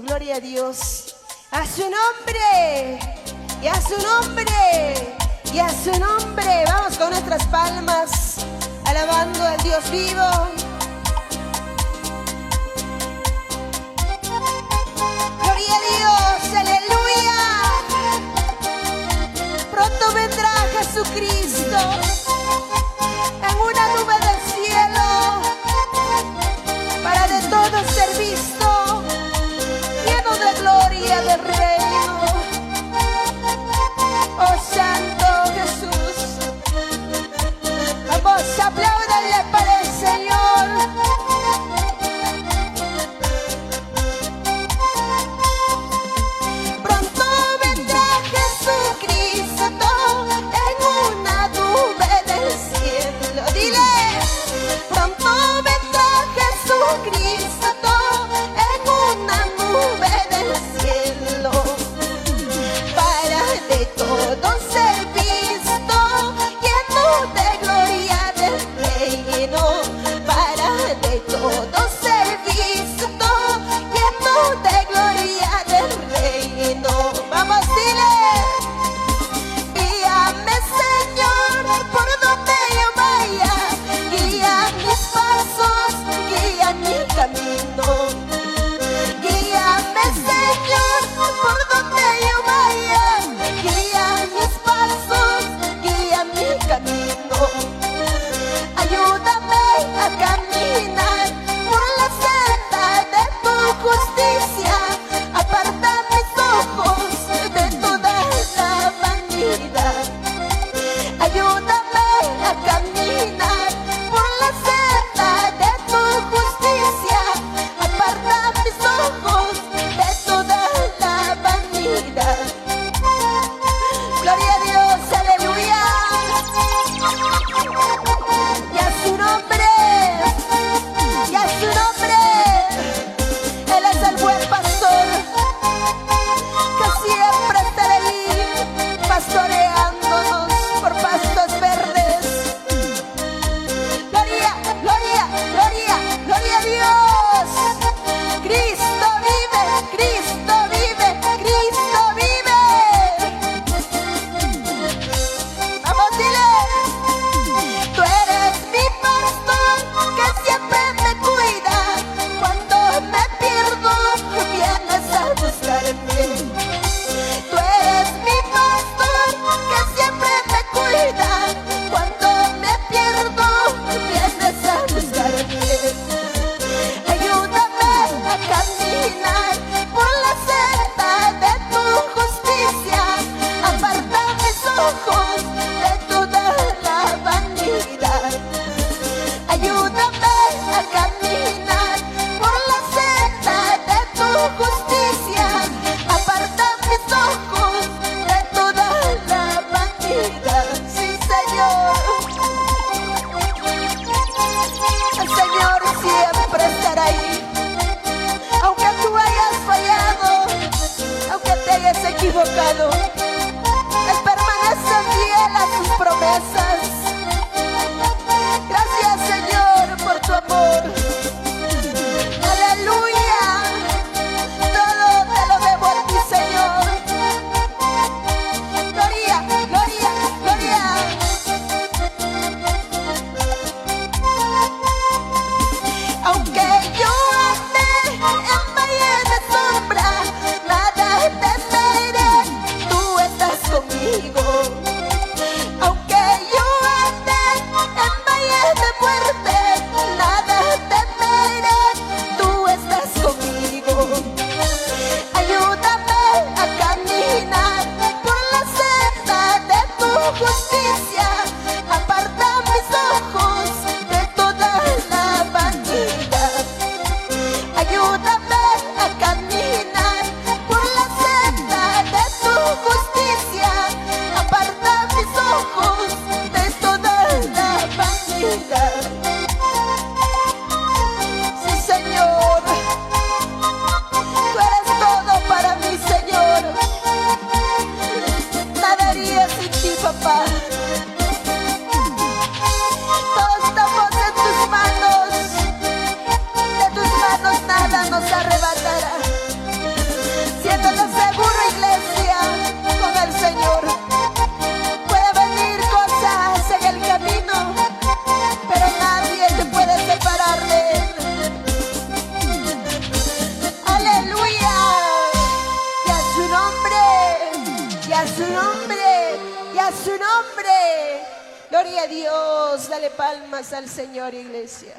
gloria a Dios. A su nombre, y a su nombre, y a su nombre. Vamos con nuestras palmas, alabando al Dios vivo. Gloria a Dios, aleluya. Pronto vendrá Jesucristo en una nube del cielo, para de todo ser visto, lleno de gloria del reino. Oh Santo Jesús, vamos, apláudanle para el Señor. Pronto vendrá Jesucristo en una nube del cielo. Dile, pronto vendrá Jesucristo en una nube del cielo. su nombre. Gloria a Dios. Dale palmas al Señor, iglesia.